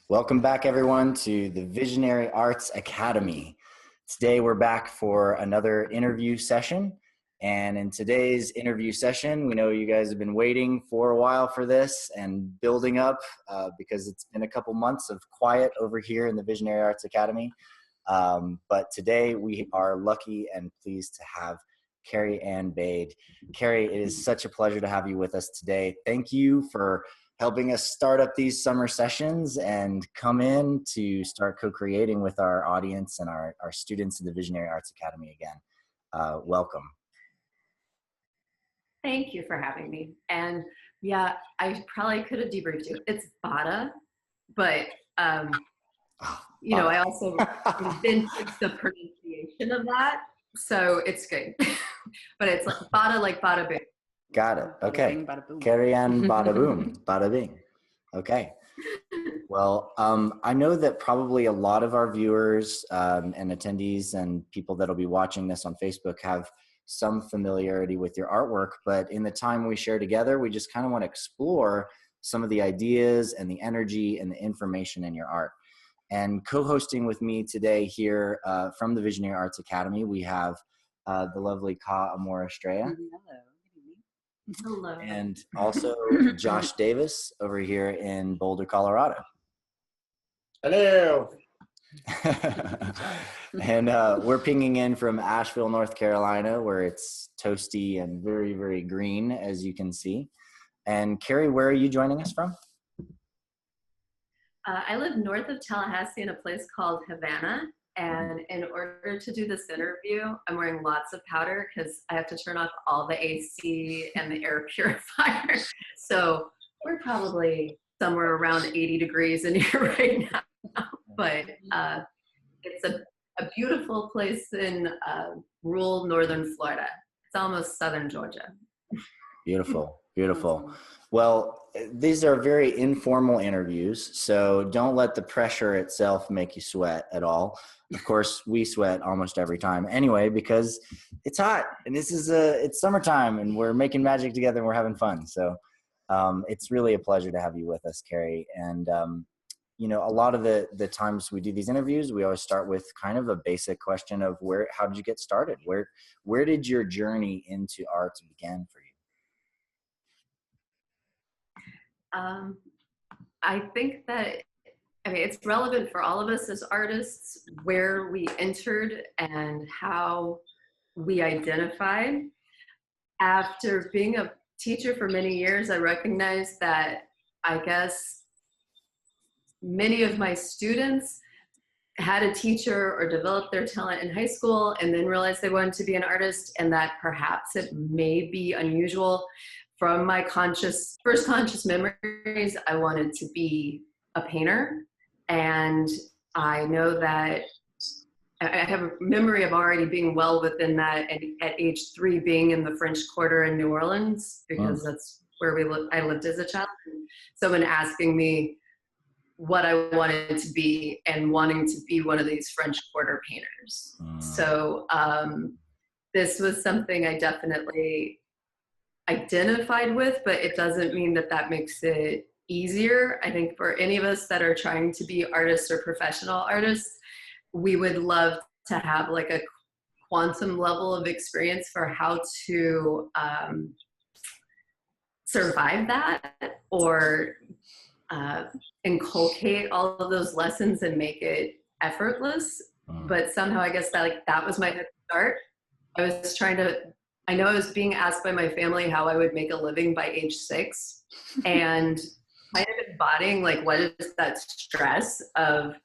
Welcome back, everyone, to the Visionary Arts Academy. Today, we're back for another interview session. And in today's interview session, we know you guys have been waiting for a while for this and building up because it's been a couple months of quiet over here in the Visionary Arts Academy. But today, we are lucky and pleased to have Carrie Ann Baade. Carrie, it is such a pleasure to have you with us today. Thank you for helping us start up these summer sessions and come in to start co-creating with our audience and our students in the Visionary Arts Academy again. Welcome. Thank you for having me. And yeah, I probably could have debriefed you. It's Baade, but you know, I also didn't fix the pronunciation of that, so it's good. But it's like Baade, like bada bing. Got it. Okay. Bada bing, bada boom. Carrie Ann Baade boom. Bada bing. Okay. Well, I know that probably a lot of our viewers and attendees and people that'll be watching this on Facebook have some familiarity with your artwork, but in the time we share together, we just kind of want to explore some of the ideas and the energy and the information in your art. And co-hosting with me today here from the Visionary Arts Academy, we have the lovely Ka Amor Estrella. Hello. And also Josh Davis over here in Boulder, Colorado. Hello. And we're pinging in from Asheville, North Carolina, where it's toasty and very, very green, as you can see. And Carrie, where are you joining us from? I live north of Tallahassee in a place called Havana. And in order to do this interview, I'm wearing lots of powder because I have to turn off all the AC and the air purifier. So we're probably somewhere around 80 degrees in here right now. But it's a beautiful place in rural northern Florida. It's almost southern Georgia. Beautiful, beautiful. Well, these are very informal interviews, so don't let the pressure itself make you sweat at all. Of course, we sweat almost every time anyway because it's hot and it's summertime and we're making magic together and we're having fun. So it's really a pleasure to have you with us, Carrie. And you know, a lot of the times we do these interviews, we always start with kind of a basic question of how did you get started? Where did your journey into art begin for you? I think that, I mean, it's relevant for all of us as artists, where we entered and how we identified. After being a teacher for many years, I recognized that I guess many of my students had a teacher or developed their talent in high school and then realized they wanted to be an artist, and that perhaps it may be unusual. From my first conscious memories, I wanted to be a painter. And I know that I have a memory of already being well within that at age 3 being in the French Quarter in New Orleans, because that's where I lived as a child. Someone asking me what I wanted to be and wanting to be one of these French Quarter painters. So this was something I definitely identified with, but it doesn't mean that that makes it easier. I think for any of us that are trying to be artists or professional artists, we would love to have like a quantum level of experience for how to survive that or inculcate all of those lessons and make it effortless. But somehow I guess that was my head start. I know I was being asked by my family how I would make a living by age 6, and kind of embodying like what is that stress of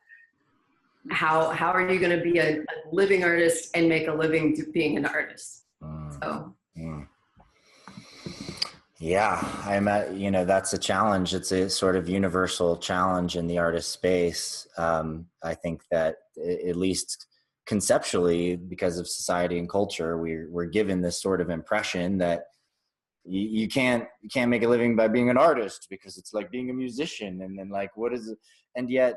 how are you going to be a living artist and make a living being an artist. So yeah, you know, that's a challenge. It's a sort of universal challenge in the artist space. I think that at least conceptually, because of society and culture, we're given this sort of impression that you can't make a living by being an artist because it's like being a musician, and then like what is it? And yet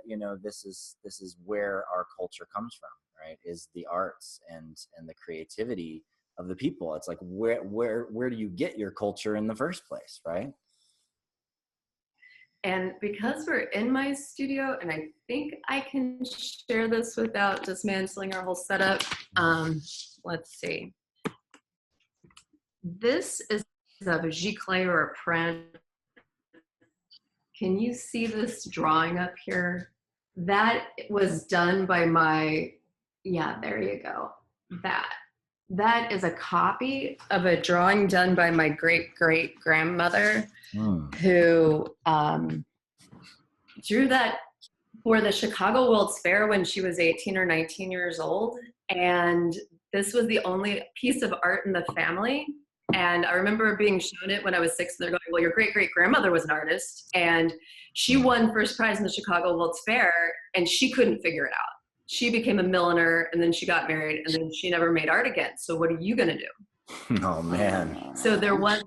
you know, this is where our culture comes from, right? Is the arts and the creativity of the people. It's like where do you get your culture in the first place, right? And because we're in my studio, and I think I can share this without dismantling our whole setup. Let's see. This is a giclée or a print. Can you see this drawing up here? That was done by my, yeah, there you go. That is a copy of a drawing done by my great-great-grandmother who drew that for the Chicago World's Fair when she was 18 or 19 years old. And this was the only piece of art in the family. And I remember being shown it when I was 6, and they're going, well, your great-great-grandmother was an artist. And she won first prize in the Chicago World's Fair, and she couldn't figure it out. She became a milliner, and then she got married, and then she never made art again. So what are you going to do? Oh, man. So there was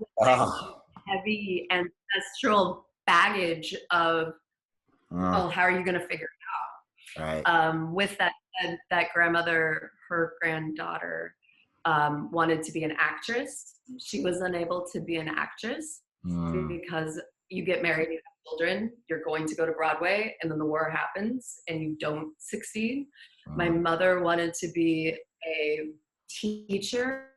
heavy ancestral baggage of, oh, how are you going to figure it out? Right. With that said, that grandmother, her granddaughter, wanted to be an actress. She was unable to be an actress because you get married, you have children, you're going to go to Broadway, and then the war happens and you don't succeed. My mother wanted to be a teacher,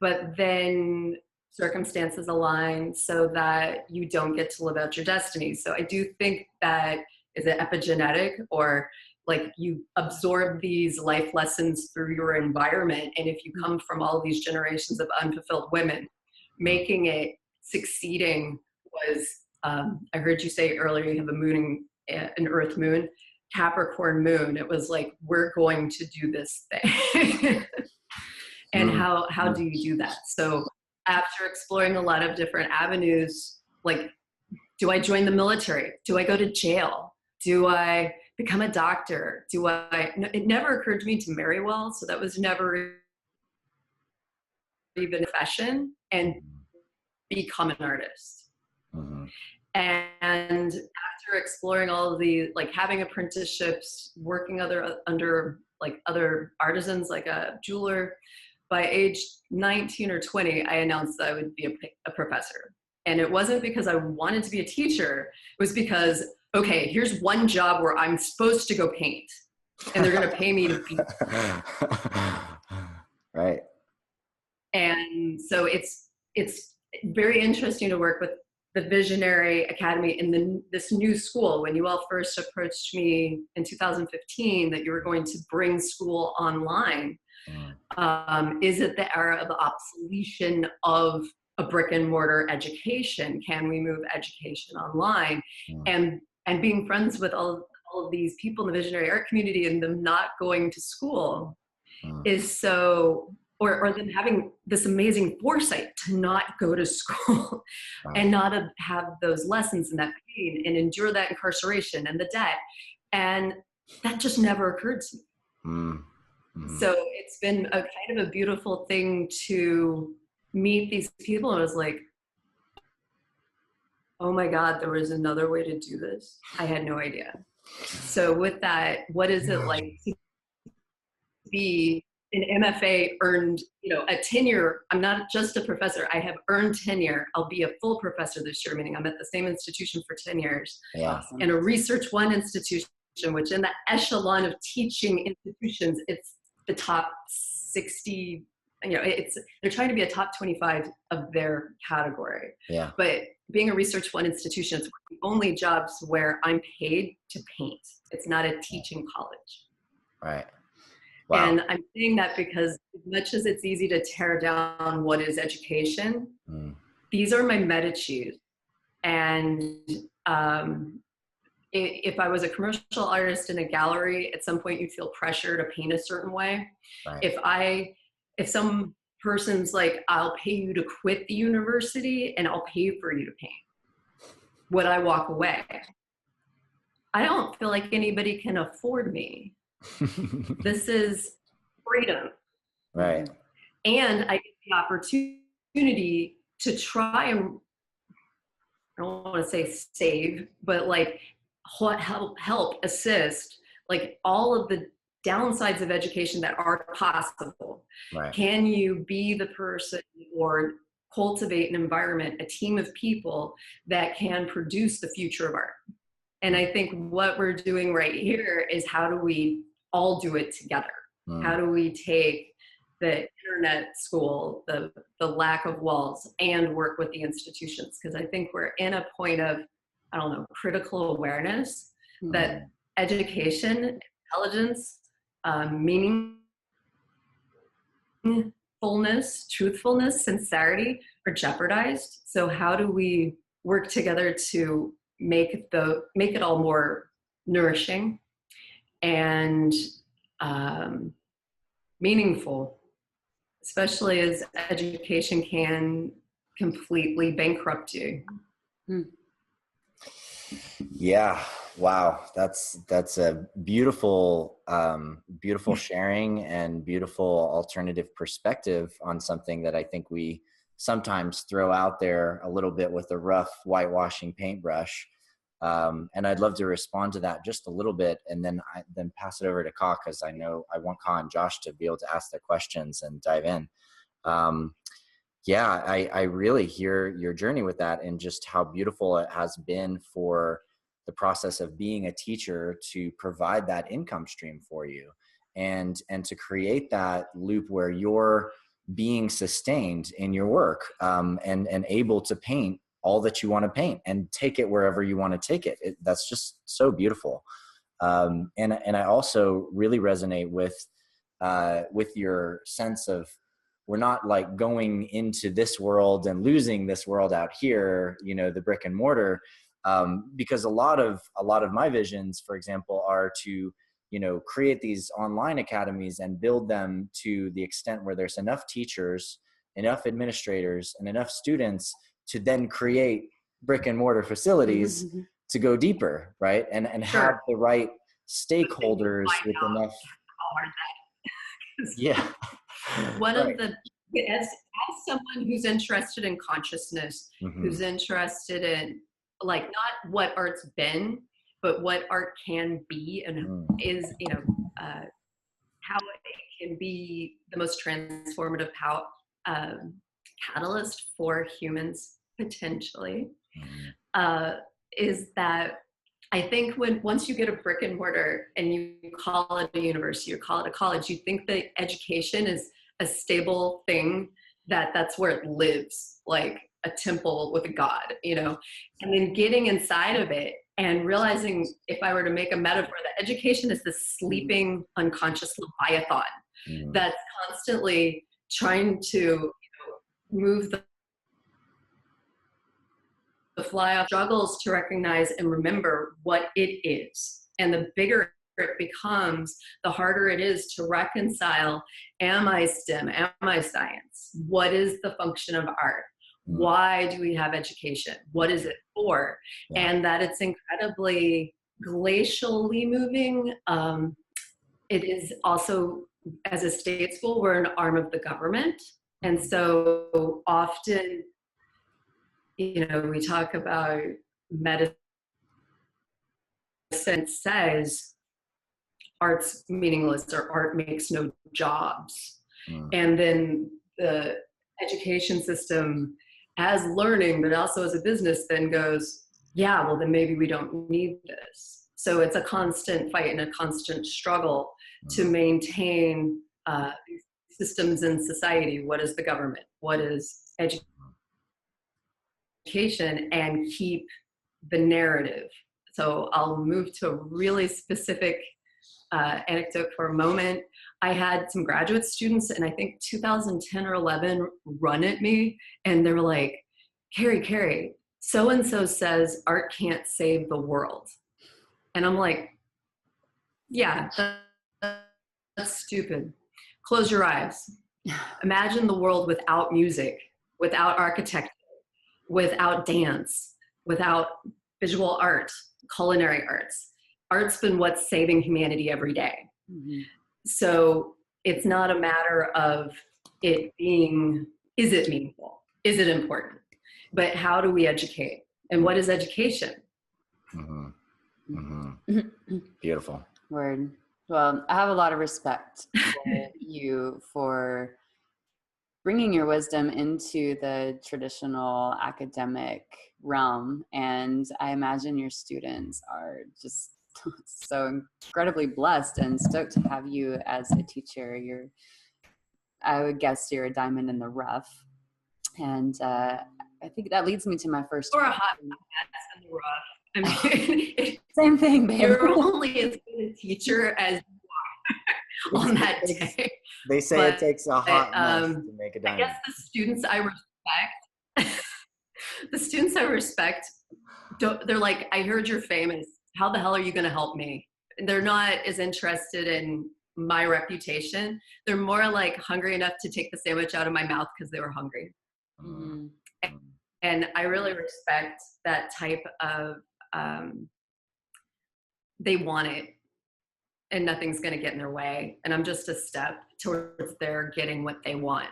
but then circumstances align so that you don't get to live out your destiny. So I do think that is it epigenetic, or like you absorb these life lessons through your environment. And if you come from all these generations of unfulfilled women, making it succeeding was, I heard you say earlier, you have a moon, an earth moon, Capricorn moon. It was like, we're going to do this thing. And how do you do that? So after exploring a lot of different avenues, like, do I join the military? Do I go to jail? Do I become a doctor? It never occurred to me to marry well, so that was never even a profession, and become an artist. And after exploring all of the, like having apprenticeships, working under like other artisans, like a jeweler, by age 19 or 20, I announced that I would be a professor. And it wasn't because I wanted to be a teacher, it was because, okay, here's one job where I'm supposed to go paint, and they're gonna pay me to be. Right. And so it's very interesting to work with the Visionary Academy in this new school. When you all first approached me in 2015 that you were going to bring school online, is it the era of the obsolescence of a brick and mortar education? Can we move education online? And being friends with all of these people in the visionary art community and them not going to school is so, or them having this amazing foresight to not go to school and not have those lessons and that pain and endure that incarceration and the debt. And that just never occurred to me. So it's been a kind of a beautiful thing to meet these people. I was like, oh my God, there was another way to do this. I had no idea. So with that, what is it like to be an MFA, earned, a tenure? I'm not just a professor. I have earned tenure. I'll be a full professor this year, meaning I'm at the same institution for 10 years. Yeah. And a Research One institution, which in the echelon of teaching institutions, it's the top 60, they're trying to be a top 25 of their category. Yeah. But being a Research One institution, it's the only jobs where I'm paid to paint. It's not a teaching college. Right. Wow. And I'm saying that because as much as it's easy to tear down what is education, these are my meta-choose. And if I was a commercial artist in a gallery, at some point you'd feel pressure to paint a certain way. Right. If some person's like, I'll pay you to quit the university and I'll pay for you to paint, would I walk away? I don't feel like anybody can afford me. This is freedom. Right. And I get the opportunity to try and, I don't want to say save, but like help assist, like all of the downsides of education that are possible. Right. Can you be the person or cultivate an environment, a team of people that can produce the future of art. And I think what we're doing right here is how do we all do it together? How do we take the internet school, the lack of walls, and work with the institutions? Because I think we're in a point of, I don't know, critical awareness that education, intelligence, meaningfulness, truthfulness, sincerity are jeopardized. So how do we work together to make it all more nourishing and meaningful, especially as education can completely bankrupt you. Yeah. Wow. That's a beautiful, beautiful sharing and beautiful alternative perspective on something that I think we sometimes throw out there a little bit with a rough whitewashing paintbrush. And I'd love to respond to that just a little bit, and then pass it over to Ka, because I know I want Ka and Josh to be able to ask their questions and dive in. Yeah, I really hear your journey with that, and just how beautiful it has been for the process of being a teacher to provide that income stream for you, and to create that loop where you're being sustained in your work, and able to paint all that you want to paint and take it wherever you want to take it. That's just so beautiful. And I also really resonate with your sense of, we're not like going into this world and losing this world out here, the brick and mortar, because a lot of my visions, for example, are to, create these online academies and build them to the extent where there's enough teachers, enough administrators, and enough students to then create brick and mortar facilities to go deeper, right? And have the right stakeholders with enough. Yeah. One of the, as someone who's interested in consciousness, who's interested in, like, not what art's been, but what art can be, and is, how it can be the most transformative catalyst for humans potentially, is that I think once you get a brick and mortar and you call it a university or call it a college, you think that education is a stable thing, that's where it lives, like a temple with a god, and then getting inside of it and realizing, if I were to make a metaphor, that education is this sleeping unconscious leviathan that's constantly trying to move the fly off, struggles to recognize and remember what it is. And the bigger it becomes, the harder it is to reconcile, am I STEM? Am I science? What is the function of art? Why do we have education? What is it for? Yeah. And that it's incredibly glacially moving. It is also, as a state school, we're an arm of the government. And so often, we talk about medicine says art's meaningless, or art makes no jobs. And then the education system, as learning, but also as a business, then goes, yeah, well, then maybe we don't need this. So it's a constant fight and a constant struggle to maintain systems in society. What is the government? What is education? And keep the narrative. So I'll move to a really specific anecdote for a moment. I had some graduate students, and I think 2010 or 11, run at me, and they were like, Carrie, so-and-so says art can't save the world. And I'm like, yeah, that's stupid. Close your eyes. Imagine the world without music, without architecture, without dance, without visual art, culinary arts. Art's been what's saving humanity every day. So it's not a matter of it being, is it meaningful? Is it important? But how do we educate? And what is education? Beautiful. Word. Well, I have a lot of respect for you for bringing your wisdom into the traditional academic realm. And I imagine your students are just so incredibly blessed and stoked to have you as a teacher. I would guess you're a diamond in the rough. And I think that leads me to my first Or a question. hot mess in the rough. I mean, Same thing, babe. you're only as good a teacher as you are on that day. They say it takes a hot mess to make a I diamond. guess the students I respect, the students I respect, they're like, I heard you're famous. How the hell are you going to help me? They're not as interested in my reputation. They're more like hungry enough to take the sandwich out of my mouth because they were hungry. Mm-hmm. And I really respect that type of, they want it and nothing's going to get in their way. And I'm just a step towards their getting what they want.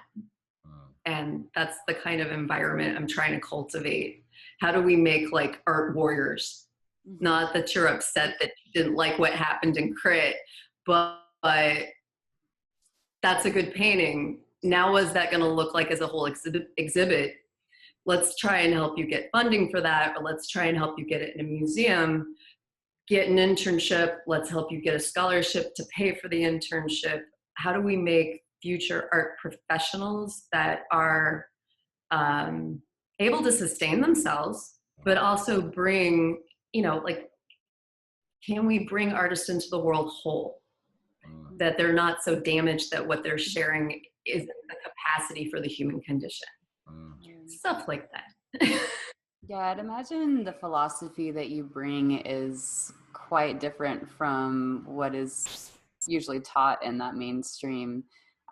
And that's the kind of environment I'm trying to cultivate. How do we make like art warriors? Not that you're upset that you didn't like what happened in Crit, but that's a good painting. Now, what's that going to look like as a whole exhibit? Let's try and help you get funding for that, or let's try and help you get it in a museum. Get an internship. Let's help you get a scholarship to pay for the internship. How do we make future art professionals that are able to sustain themselves, but also bring, like, can we bring artists into the world whole? That they're not so damaged that what they're sharing isn't the capacity for the human condition. Stuff like that. Yeah, I'd imagine the philosophy that you bring is quite different from what is usually taught in that mainstream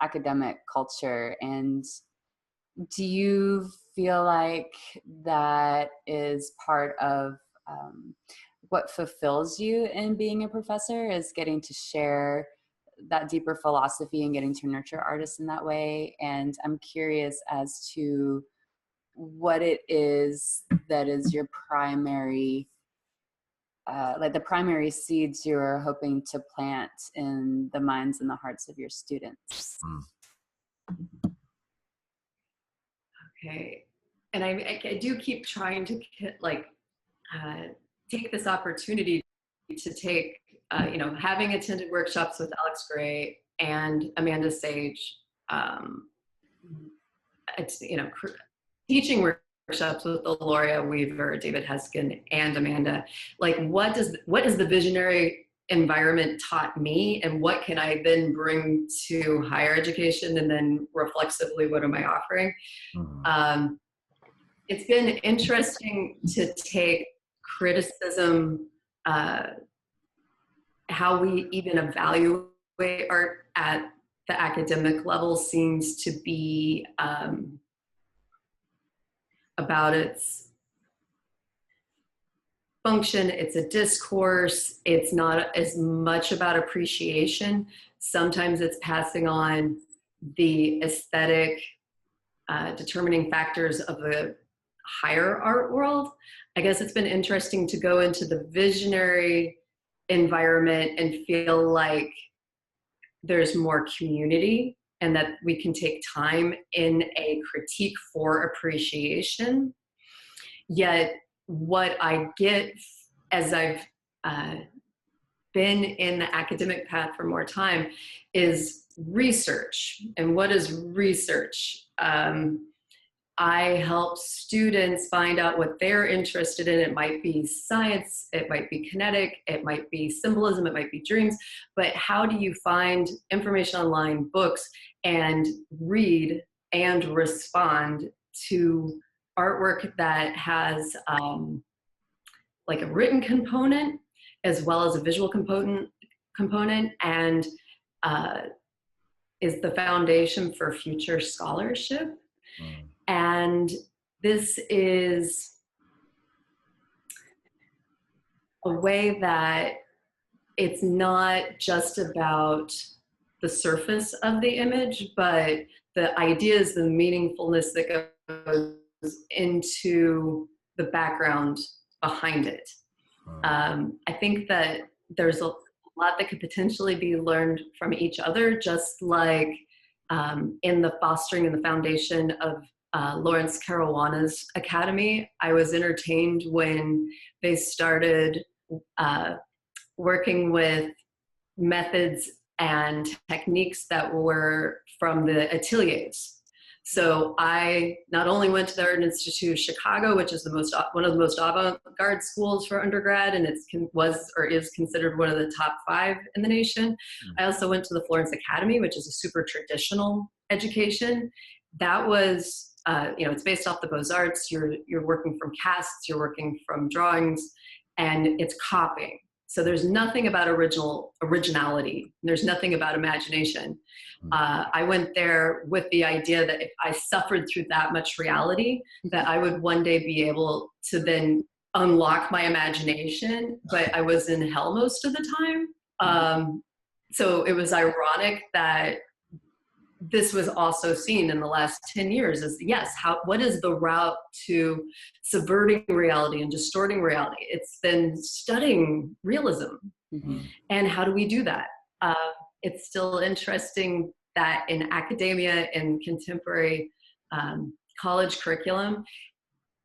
academic culture. And do you feel like that is part of what fulfills you in being a professor, is getting to share that deeper philosophy and getting to nurture artists in that way? And I'm curious as to what it is that is your primary, like the primary seeds you're hoping to plant in the minds and the hearts of your students. Okay. And I do keep trying to take this opportunity to take, having attended workshops with Alex Gray and Amanda Sage, teaching workshops with Gloria Weaver, David Heskin, and Amanda. Like, what has the visionary environment taught me, and what can I then bring to higher education, and then reflexively, what am I offering? It's been interesting to take criticism, how we even evaluate art at the academic level seems to be about its function. It's a discourse. It's not as much about appreciation. Sometimes it's passing on the aesthetic determining factors of the higher art world. I guess it's been interesting to go into the visionary environment and feel like there's more community, and that we can take time in a critique for appreciation. Yet what I get as I've been in the academic path for more time is research. And what is research? I help students find out what they're interested in. It might be science, it might be kinetic, it might be symbolism, it might be dreams, but how do you find information online, books, and read and respond to artwork that has like a written component as well as a visual component and is the foundation for future scholarship. And this is a way that it's not just about the surface of the image, but the ideas, the meaningfulness that goes into the background behind it. I think that there's a lot that could potentially be learned from each other, just like in the fostering and the foundation of Lawrence Caruana's academy. I was entertained when they started working with methods and techniques that were from the ateliers. So I not only went to the Art Institute of Chicago, which is one of the most avant-garde schools for undergrad, and is considered one of the top 5 in the nation. I also went to the Florence Academy, which is a super traditional education. That was, it's based off the Beaux-Arts. You're working from casts, you're working from drawings, and it's copying. So there's nothing about originality. There's nothing about imagination. I went there with the idea that if I suffered through that much reality, that I would one day be able to then unlock my imagination, but I was in hell most of the time. So it was ironic that this was also seen in the last 10 years as, yes, what is the route to subverting reality and distorting reality? It's been studying realism. And how do we do that? It's still interesting that in academia and contemporary college curriculum,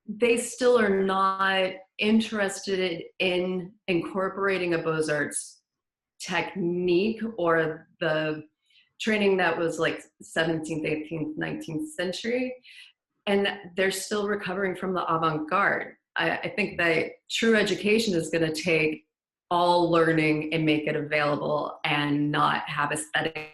they still are not interested in incorporating a Beaux-Arts technique or the training that was like 17th, 18th, 19th century. And they're still recovering from the avant-garde. I think that true education is going to take all learning and make it available and not have aesthetic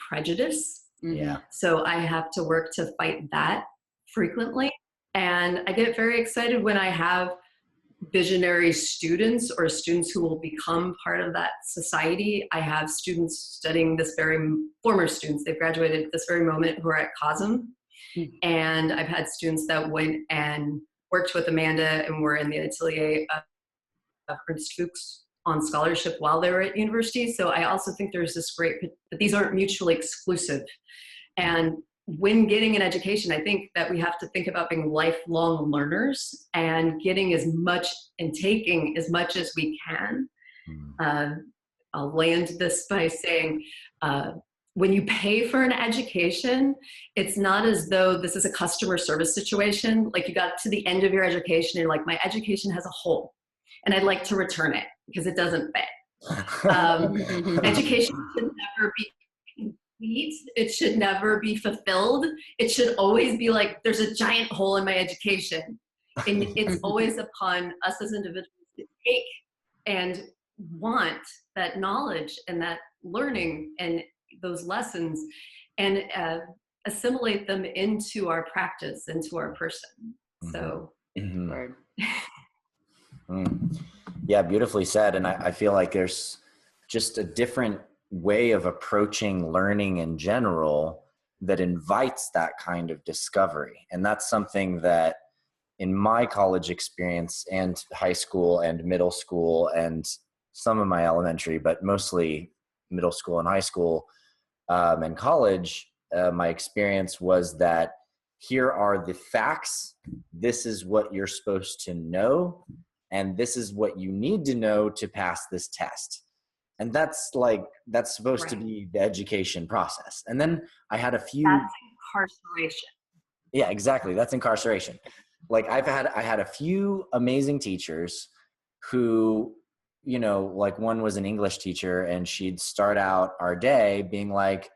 prejudice. Yeah. So I have to work to fight that frequently. And I get very excited when I have visionary students or students who will become part of that society. I have students studying former students, they've graduated at this very moment, who are at COSM. And I've had students that went and worked with Amanda and were in the atelier of Ernst Fuchs on scholarship while they were at university. So I also think there's this but these aren't mutually exclusive. And when getting an education, I think that we have to think about being lifelong learners and getting as much and taking as much as we can. I'll land this by saying, when you pay for an education, it's not as though this is a customer service situation. Like you got to the end of your education and you're like, my education has a hole and I'd like to return it because it doesn't fit. Education should never be complete. It should never be fulfilled. It should always be like, there's a giant hole in my education. And it's always upon us as individuals to take and want that knowledge and that learning and those lessons and assimilate them into our practice, into our person. So, yeah, beautifully said. And I feel like there's just a different way of approaching learning in general that invites that kind of discovery. And that's something that in my college experience and high school and middle school and some of my elementary, but mostly middle school and high school and college, my experience was that here are the facts. This is what you're supposed to know. And this is what you need to know to pass this test. And that's supposed to be the education process. And then I had a few. That's incarceration. Yeah, exactly. That's incarceration. Like I had a few amazing teachers who, like one was an English teacher and she'd start out our day being like,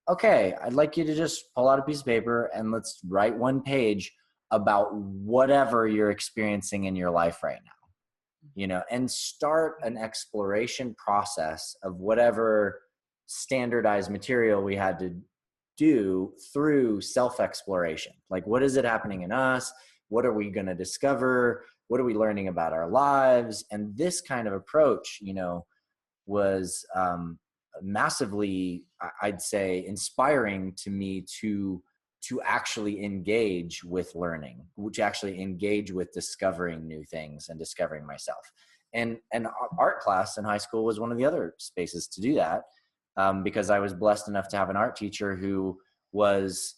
okay, I'd like you to just pull out a piece of paper and let's write one page about whatever you're experiencing in your life right now, and start an exploration process of whatever standardized material we had to do through self-exploration. Like, what is it happening in us? What are we going to discover? What are we learning about our lives? And this kind of approach, was massively, I'd say, inspiring to me to actually engage with learning, to actually engage with discovering new things and discovering myself. And art class in high school was one of the other spaces to do that, because I was blessed enough to have an art teacher who was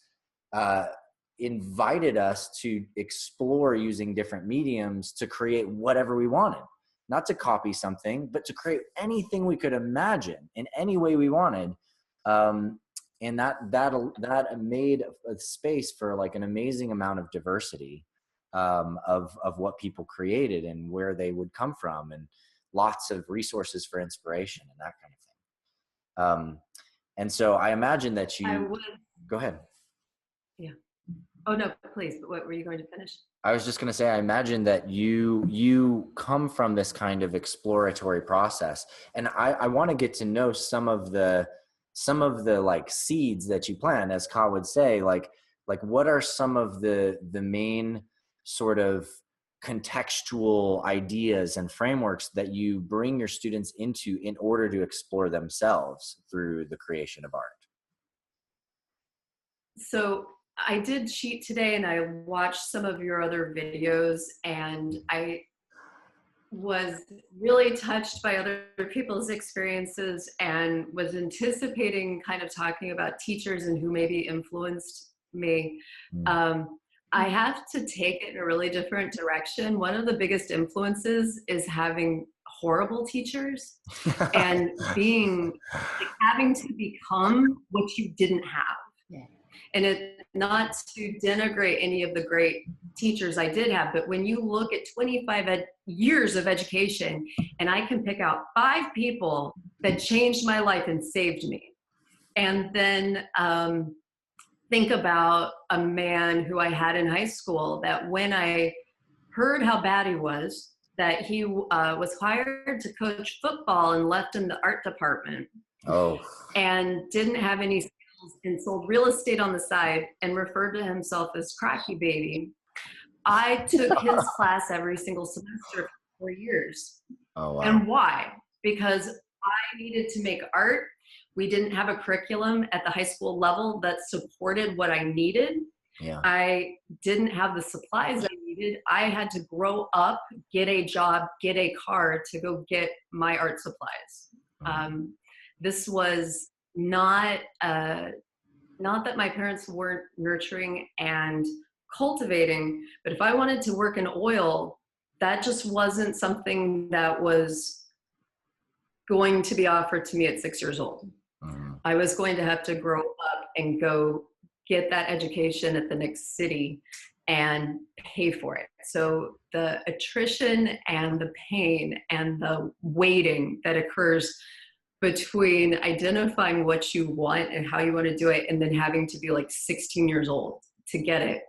invited us to explore using different mediums to create whatever we wanted. Not to copy something, but to create anything we could imagine in any way we wanted, And that made a space for like an amazing amount of diversity of what people created and where they would come from, and lots of resources for inspiration and that kind of thing. And so I imagine that you go ahead. Yeah. Oh no, please. What were you going to finish? I was just going to say, I imagine that you come from this kind of exploratory process, and I want to get to know some of the like seeds that you plant, as Ka would say, like what are some of the main sort of contextual ideas and frameworks that you bring your students into in order to explore themselves through the creation of art? So I did cheat today and I watched some of your other videos, and I was really touched by other people's experiences and was anticipating kind of talking about teachers and who maybe influenced me. I have to take it in a really different direction. One of the biggest influences is having horrible teachers and having to become what you didn't have. Yeah. And it, not to denigrate any of the great teachers I did have, but when you look at 25 years of education, and I can pick out 5 people that changed my life and saved me, and then think about a man who I had in high school that when I heard how bad he was, that he was hired to coach football and left in the art department. Oh. And didn't have any skills and sold real estate on the side and referred to himself as Cracky Baby. I took his class every single semester for 4 years. Oh, wow. And why? Because I needed to make art. We didn't have a curriculum at the high school level that supported what I needed. Yeah. I didn't have the supplies I needed. I had to grow up, get a job, get a car to go get my art supplies. This was not that my parents weren't nurturing and cultivating, but if I wanted to work in oil, that just wasn't something that was going to be offered to me at 6 years old. I was going to have to grow up and go get that education at the next city and pay for it. So the attrition and the pain and the waiting that occurs between identifying what you want and how you want to do it, and then having to be like 16 years old to get it,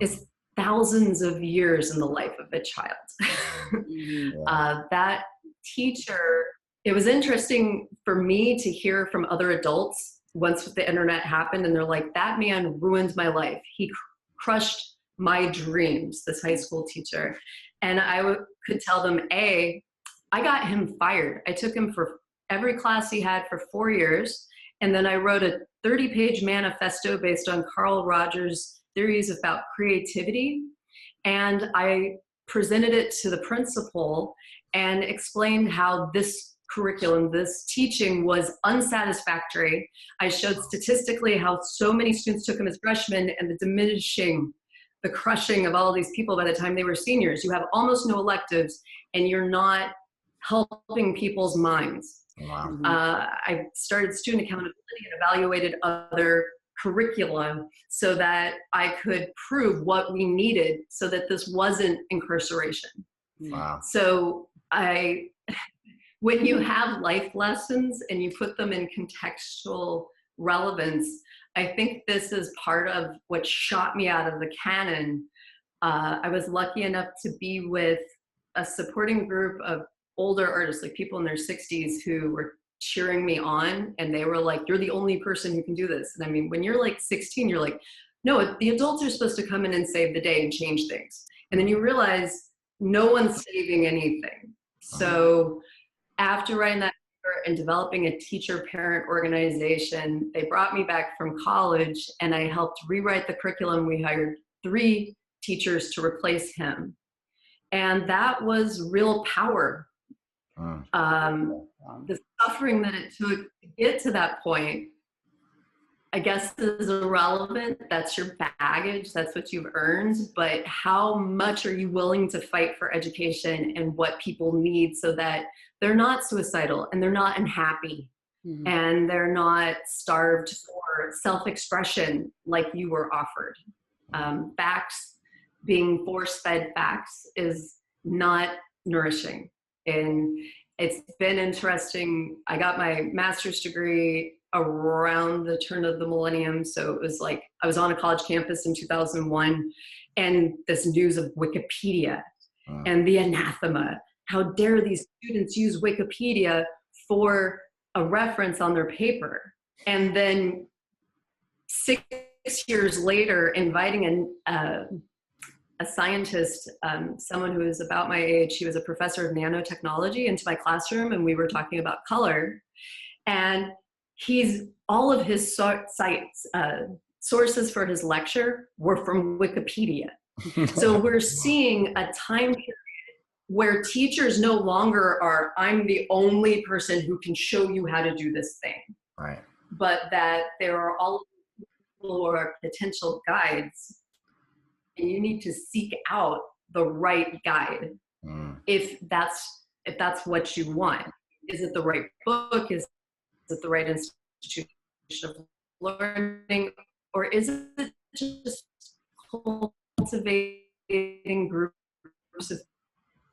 is thousands of years in the life of a child. That teacher, it was interesting for me to hear from other adults once the internet happened, and they're like, that man ruined my life. He crushed my dreams, this high school teacher. And I could tell them, I got him fired. I took him for every class he had for 4 years. And then I wrote a 30-page manifesto based on Carl Rogers' theories about creativity. And I presented it to the principal and explained how this curriculum, this teaching, was unsatisfactory. I showed statistically how so many students took him as freshmen, and the crushing of all of these people by the time they were seniors. You have almost no electives, and you're not helping people's minds. Wow. I started student accountability and evaluated other curriculum so that I could prove what we needed so that this wasn't incarceration. Wow. So when you have life lessons and you put them in contextual relevance, I think this is part of what shot me out of the cannon. I was lucky enough to be with a supporting group of older artists, like people in their 60s, who were cheering me on, and they were like, you're the only person who can do this. And I mean, when you're like 16, you're like, no, the adults are supposed to come in and save the day and change things. And then you realize no one's saving anything. So after writing that paper and developing a teacher-parent organization, they brought me back from college, and I helped rewrite the curriculum. We hired 3 teachers to replace him. And that was real power. The suffering that it took to get to that point, I guess, is irrelevant. That's your baggage. That's what you've earned. But how much are you willing to fight for education and what people need so that they're not suicidal and they're not unhappy? Mm-hmm. and they're not starved for self-expression like you were offered. Facts, being force-fed facts is not nourishing. And it's been interesting. I got my master's degree around the turn of the millennium. So it was like I was on a college campus in 2001, and this news of Wikipedia and the anathema. How dare these students use Wikipedia for a reference on their paper? And then 6 years later, inviting a scientist, someone who is about my age, he was a professor of nanotechnology, into my classroom, and we were talking about color. And all of his sites, sources for his lecture were from Wikipedia. So we're seeing a time period where teachers no longer are, I'm the only person who can show you how to do this thing. Right. But that there are all people who are potential guides, and you need to seek out the right guide. If that's what you want. Is it the right book? Is it the right institution of learning? Or is it just cultivating groups of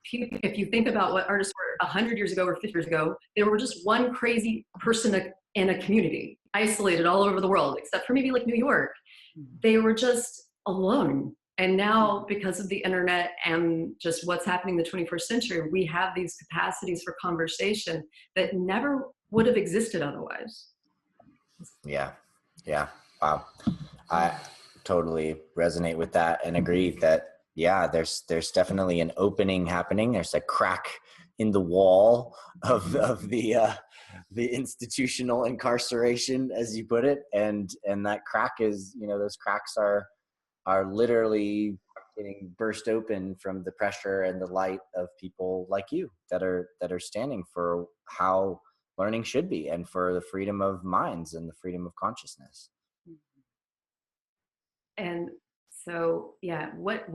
people? If you think about what artists were 100 years ago or 50 years ago, they were just one crazy person in a community, isolated all over the world, except for maybe like New York. They were just alone. And now, because of the internet and just what's happening in the 21st century, we have these capacities for conversation that never would have existed otherwise. Yeah. Wow. I totally resonate with that and agree that, yeah, there's definitely an opening happening. There's a crack in the wall of the institutional incarceration, as you put it. And that crack is, those cracks are literally getting burst open from the pressure and the light of people like you that are standing for how learning should be, and for the freedom of minds and the freedom of consciousness. And so, yeah, what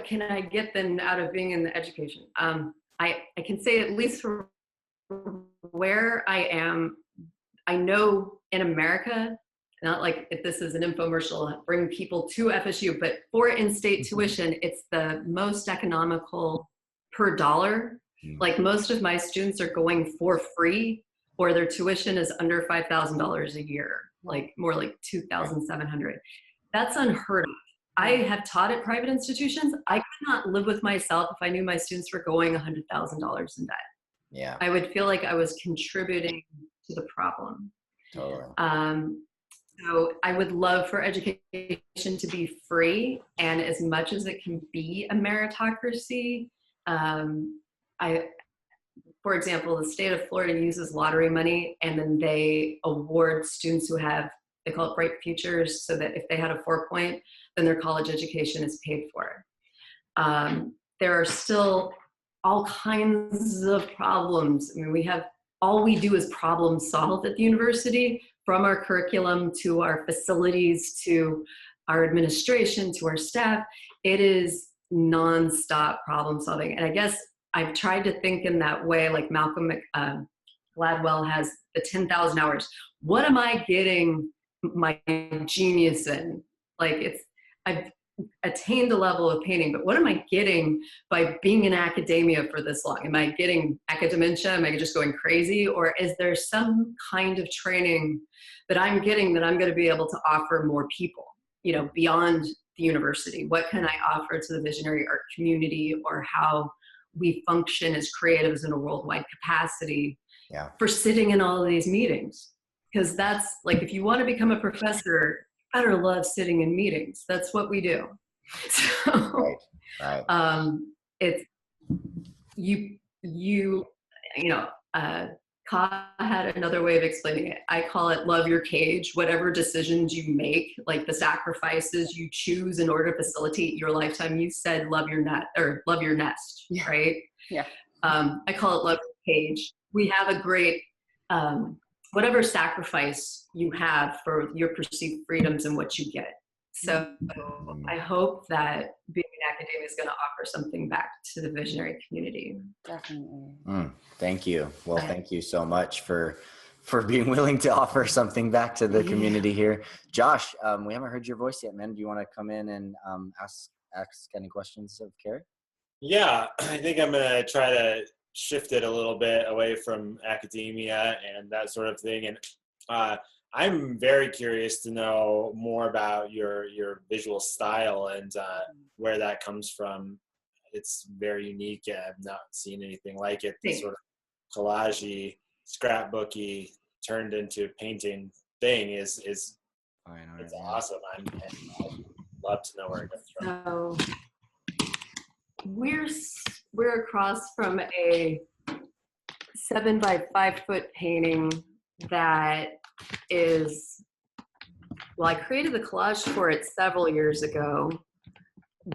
can I get then out of being in the education? I can say, at least for where I am, I know in America, not like if this is an infomercial, bring people to FSU, but for in-state tuition, it's the most economical per dollar. Like most of my students are going for free, or their tuition is under $5,000 a year, like more like $2,700. That's unheard of. I have taught at private institutions. I could not live with myself if I knew my students were going $100,000 in debt. Yeah. I would feel like I was contributing to the problem. Totally. So I would love for education to be free, and as much as it can be a meritocracy. For example, the state of Florida uses lottery money, and then they award students who have, they call it bright futures, so that if they had a 4-point, then their college education is paid for. There are still all kinds of problems. I mean, all we do is problem solve at the university, from our curriculum to our facilities to our administration to our staff. It is nonstop problem solving. And I guess I've tried to think in that way, like Malcolm Gladwell has the 10,000 hours. What am I getting my genius in? Like I've attained a level of painting, but what am I getting by being in academia for this long? Am I getting academia? Am I just going crazy? Or is there some kind of training that I'm getting that I'm going to be able to offer more people, beyond the university? What can I offer to the visionary art community, or how we function as creatives in a worldwide capacity for sitting in all of these meetings? Because that's like, if you want to become a professor, you better love sitting in meetings. That's what we do. So, right. It's Ka had another way of explaining it. I call it love your cage. Whatever decisions you make, like the sacrifices you choose in order to facilitate your lifetime. You said love your nest, right? Yeah. I call it love your cage. We have a great, whatever sacrifice you have for your perceived freedoms and what you get. So I hope that being in academia is going to offer something back to the visionary community. Definitely. Thank you. Well, thank you so much for for being willing to offer something back to the community here. Josh, we haven't heard your voice yet, man. Do you want to come in and ask any questions of Carrie? Yeah, I think I'm going to try to shift it a little bit away from academia and that sort of thing. And I'm very curious to know more about your visual style and where that comes from. It's very unique. I've not seen anything like it. The sort of collage-y, scrapbooky, turned into painting thing is it's awesome. I'd love to know where it comes from. So we're across from a 7 by 5 foot painting that is, well, I created the collage for it several years ago,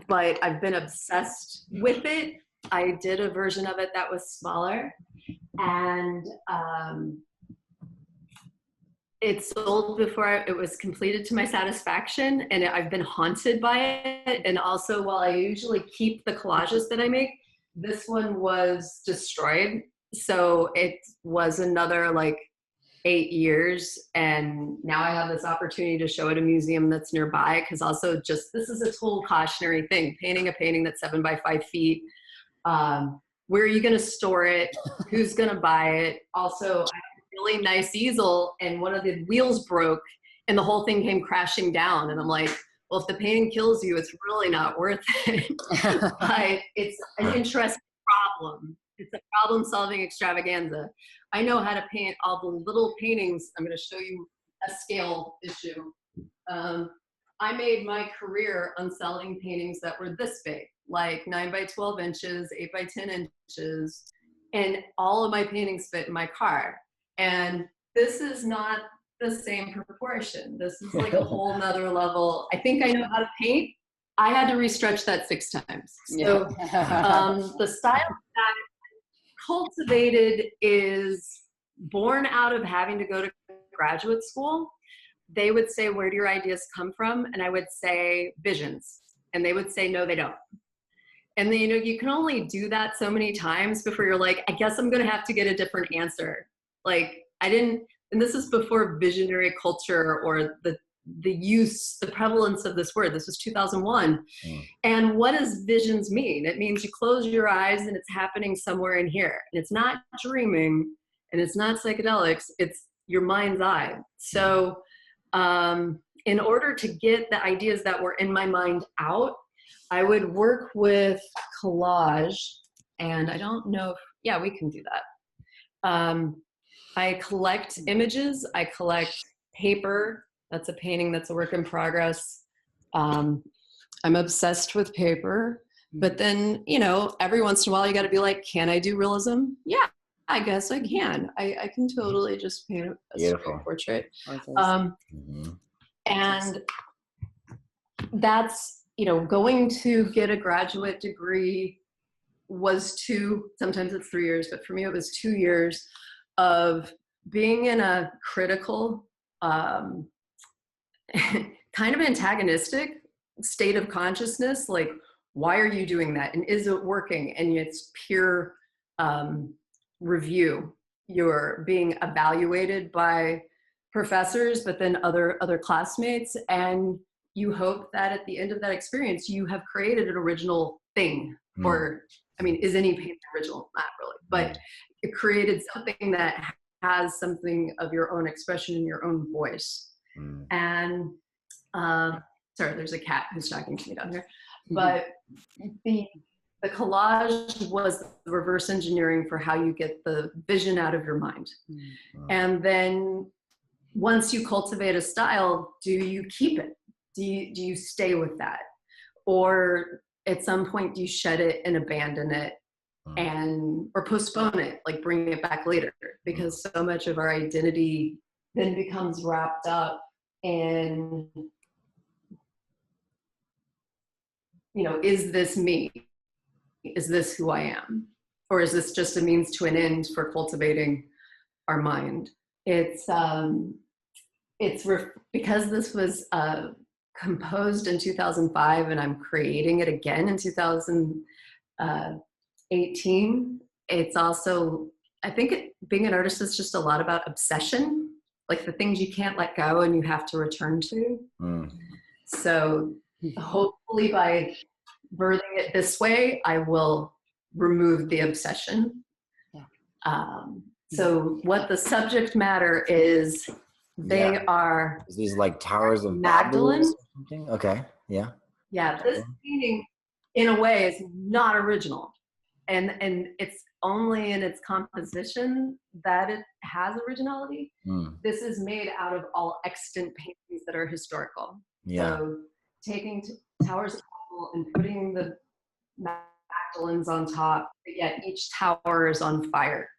but I've been obsessed with it. I did a version of it that was smaller, and it sold before it was completed to my satisfaction, and I've been haunted by it. And also, while I usually keep the collages that I make, this one was destroyed. So it was another like 8 years, and now I have this opportunity to show at a museum that's nearby, because also just this is a total cautionary thing, painting a painting that's 7 by 5 feet. Where are you going to store it? Who's going to buy it? Also, really nice easel, and one of the wheels broke and the whole thing came crashing down, and I'm like, well, if the painting kills you, it's really not worth it. But it's an interesting problem. It's a problem solving extravaganza. I know how to paint all the little paintings. I'm going to show you a scale issue. I made my career on selling paintings that were this big, like 9 by 12 inches, 8 by 10 inches, and all of my paintings fit in my car. And this is not the same proportion. This is like a whole nother level. I think I know how to paint. I had to restretch that 6 times. So the style that Cultivated is born out of having to go to graduate school. They would say, where do your ideas come from? And I would say, visions. And they would say, no, they don't. And then, you know, you can only do that so many times before you're like, I guess I'm going to have to get a different answer. Like, I didn't, and this is before visionary culture or the prevalence of this word. This was 2001. And what does visions mean? It means you close your eyes and it's happening somewhere in here. And it's not dreaming and it's not psychedelics. It's your mind's eye. So in order to get the ideas that were in my mind out, I would work with collage, and I don't know if, yeah, we can do that. I collect images, I collect paper. That's a painting that's a work in progress. I'm obsessed with paper, but then, you know, every once in a while you got to be like, can I do realism? Yeah, I guess I can. I can totally just paint a straight portrait. And that's, you know, going to get a graduate degree was sometimes it's 3 years, but for me it was 2 years of being in a critical, kind of antagonistic state of consciousness. Like, why are you doing that? And is it working? And it's peer review. You're being evaluated by professors, but then other classmates. And you hope that at the end of that experience, you have created an original thing. Or, I mean, is any painting original? Not really, but it created something that has something of your own expression in your own voice. And sorry, there's a cat who's talking to me down here. But the collage was the reverse engineering for how you get the vision out of your mind. And then once you cultivate a style, do you keep it? Do you stay with that? Or at some point, do you shed it and abandon it or postpone it, like bring it back later? Because so much of our identity then becomes wrapped up in, you know, is this me? Is this who I am? Or is this just a means to an end for cultivating our mind? Because this was composed in 2005 and I'm creating it again in 2018. It's also I think being an artist is just a lot about obsession, like the things you can't let go and you have to return to. So hopefully by birthing it this way, I will remove the obsession. So what the subject matter is, they are is these like towers of Magdalene Babel or something? Okay, yeah. Yeah, this painting in a way is not original, and it's only in its composition that it has originality. This is made out of all extant paintings that are historical. So taking towers of Babel and putting the Magdalenes on top, but yet each tower is on fire.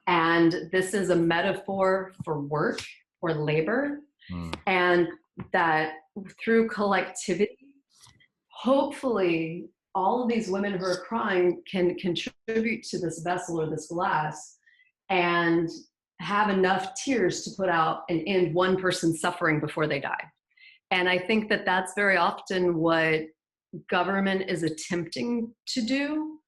And this is a metaphor for work or labor, and that through collectivity, hopefully all of these women who are crying can contribute to this vessel or this glass and have enough tears to put out and end one person's suffering before they die. And I think that that's very often what government is attempting to do,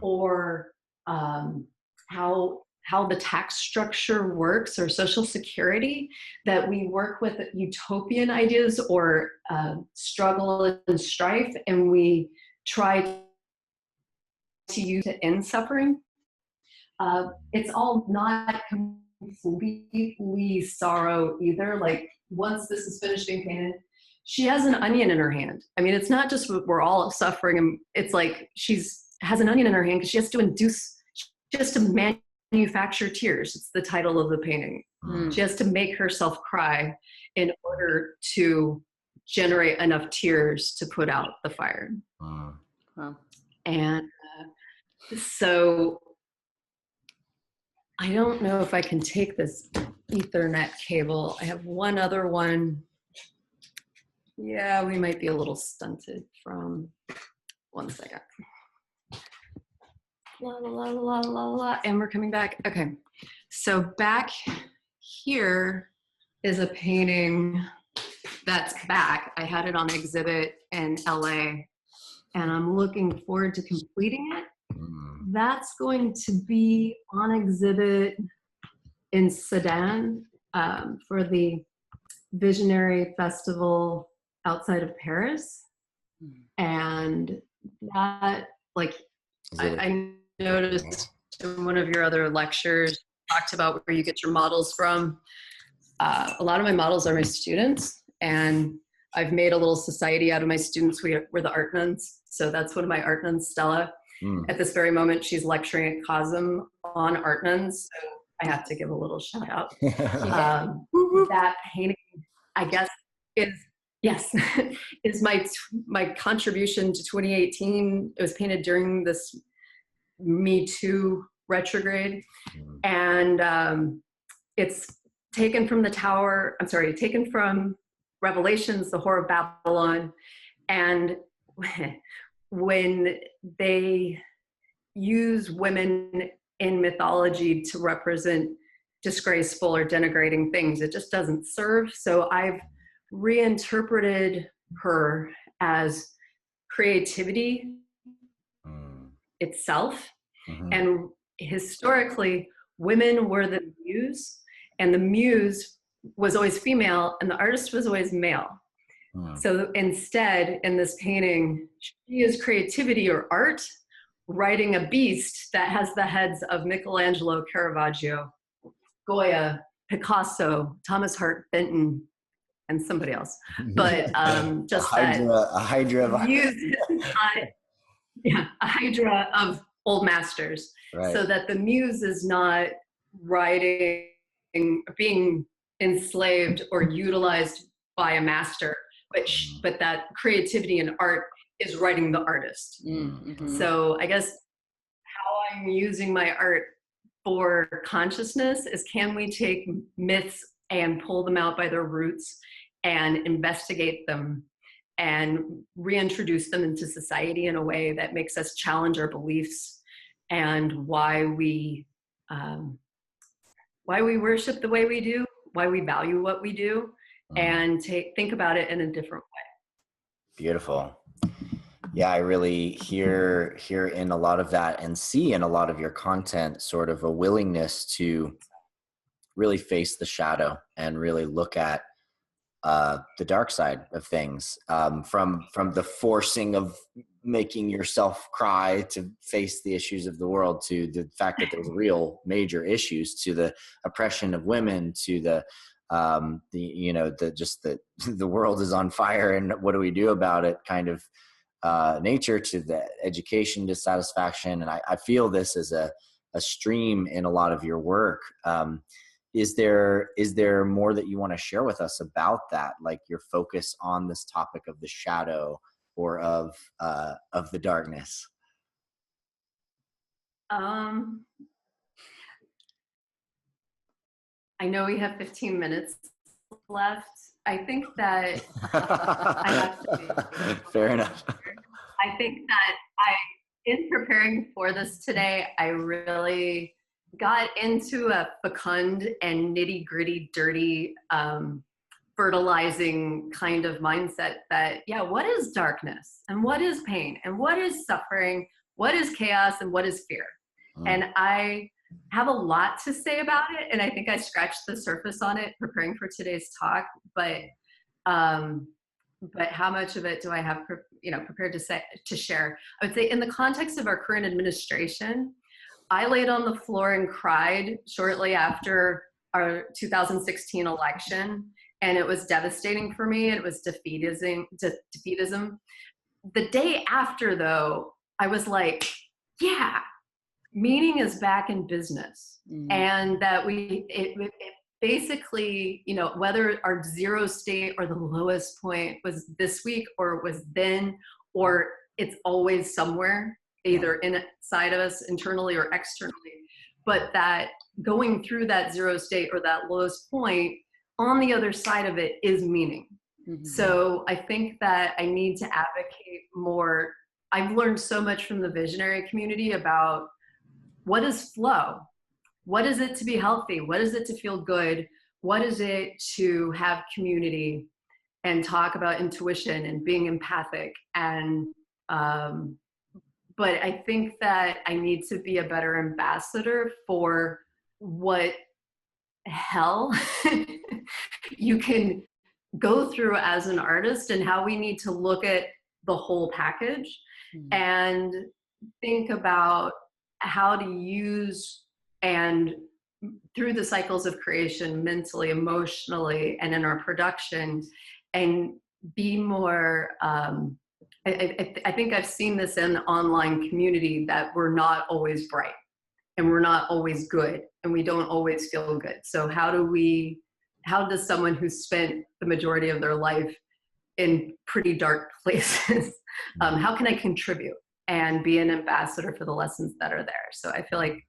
or how the tax structure works, or Social Security, that we work with utopian ideas or struggle and strife, and we try to use to end suffering. It's all not completely sorrow either. Like once this is finished being painted, she has an onion in her hand. I mean, it's not just we're all suffering, and it's like has an onion in her hand because she has to manufacture tears. It's the title of the painting. She has to make herself cry in order to generate enough tears to put out the fire. And so I don't know if I can take this Ethernet cable. I have one other one. Yeah, we might be a little stunted from, 1 second. La, la, la, la, la, la, and we're coming back. Okay, so back here is a painting that's back. I had it on exhibit in LA, and I'm looking forward to completing it. That's going to be on exhibit in Sedan for the Visionary Festival outside of Paris. And that, like, I noticed in one of your other lectures, talked about where you get your models from. A lot of my models are my students, and I've made a little society out of my students. We're the art nuns. So that's one of my art nuns, Stella. At this very moment, she's lecturing at COSM on art nuns. So I have to give a little shout out. That painting, I guess, is my contribution to 2018. It was painted during this Me Too retrograde, and it's taken from taken from Revelations, the Whore of Babylon. And when they use women in mythology to represent disgraceful or denigrating things, it just doesn't serve. So I've reinterpreted her as creativity itself. And historically, women were the muse, and the muse was always female, and the artist was always male. So instead, in this painting, she is creativity or art, writing a beast that has the heads of Michelangelo, Caravaggio, Goya, Picasso, Thomas Hart Benton, and somebody else. But just a hydra of a hydra of old masters. Right. So that the muse is not writing, being enslaved or utilized by a master, but that creativity and art is writing the artist. So I guess how I'm using my art for consciousness is, can we take myths and pull them out by their roots and investigate them and reintroduce them into society in a way that makes us challenge our beliefs and why we worship the way we do, why we value what we do, and think about it in a different way. Beautiful. Yeah, I really hear in a lot of that and see in a lot of your content sort of a willingness to really face the shadow and really look at the dark side of things, from the forcing of making yourself cry to face the issues of the world, to the fact that there's real major issues, to the oppression of women, to the you know, the just the the world is on fire and what do we do about it kind of nature, to the education dissatisfaction. And I feel this as a stream in a lot of your work. Is there more that you want to share with us about that, like your focus on this topic of the shadow or of the darkness? Um, I know we have 15 minutes left. I think that I have to be. Fair enough. I think that in preparing for this today, I really got into a fecund and nitty gritty, dirty, fertilizing kind of mindset that, yeah, what is darkness and what is pain and what is suffering? What is chaos and what is fear? And I have a lot to say about it. And I think I scratched the surface on it preparing for today's talk, but how much of it do I have, prepared to share? I would say in the context of our current administration, I laid on the floor and cried shortly after our 2016 election, and it was devastating for me. It was defeatism. The day after, though, I was like, yeah, meaning is back in business. And that it basically, whether our zero state or the lowest point was this week or was then, or it's always somewhere, either inside of us internally or externally, but that going through that zero state or that lowest point, on the other side of it is meaning. So I think that I need to advocate more. I've learned so much from the visionary community about what is flow? What is it to be healthy? What is it to feel good? What is it to have community and talk about intuition and being empathic? And, but I think that I need to be a better ambassador for what hell you can go through as an artist, and how we need to look at the whole package and think about how to use, and through the cycles of creation, mentally, emotionally, and in our production, and be more, I think I've seen this in the online community, that we're not always bright and we're not always good and we don't always feel good. So how does someone who's spent the majority of their life in pretty dark places, how can I contribute and be an ambassador for the lessons that are there? So I feel like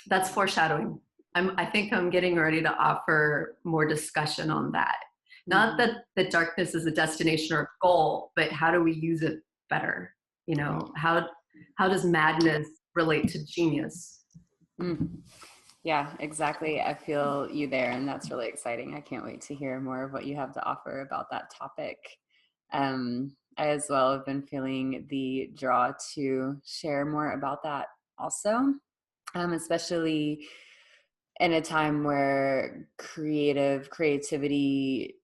that's foreshadowing. I think I'm getting ready to offer more discussion on that. Not that the darkness is a destination or a goal, but how do we use it better? How does madness relate to genius? Yeah, exactly. I feel you there, and that's really exciting. I can't wait to hear more of what you have to offer about that topic. I as well have been feeling the draw to share more about that also, especially in a time where creativity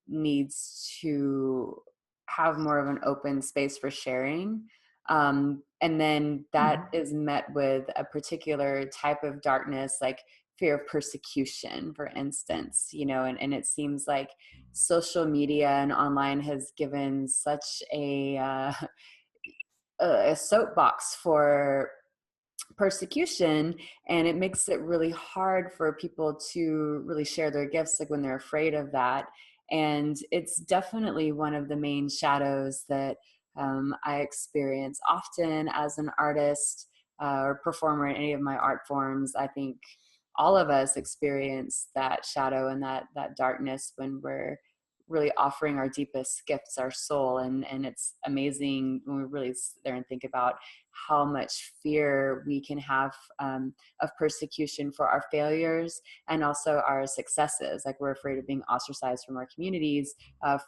needs to have more of an open space for sharing. And then that is met with a particular type of darkness, like fear of persecution, for instance, and it seems like social media and online has given such a soapbox for persecution, and it makes it really hard for people to really share their gifts, like when they're afraid of that. And it's definitely one of the main shadows that I experience often as an artist or performer in any of my art forms. I think all of us experience that shadow and that darkness when we're really offering our deepest gifts, our soul. And it's amazing when we really sit there and think about how much fear we can have of persecution for our failures and also our successes. Like, we're afraid of being ostracized from our communities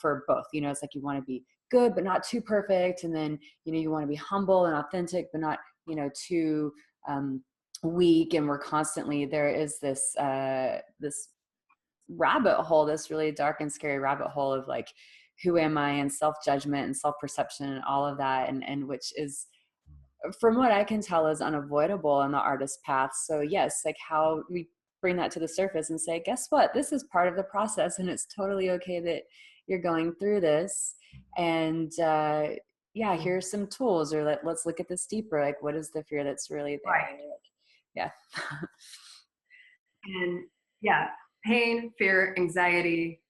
for both. It's like you want to be good, but not too perfect. And then, you know, you want to be humble and authentic, but not, you know, too weak. And we're constantly, there is this, this rabbit hole, this really dark and scary rabbit hole of like, who am I, and self-judgment and self-perception and all of that. And which is, from what I can tell, is unavoidable in the artist path. So yes, like how we bring that to the surface and say, guess what? This is part of the process, and it's totally okay that you're going through this. And yeah, here's some tools, or let's look at this deeper. Like, what is the fear that's really there? Right. Yeah. And yeah, pain, fear, anxiety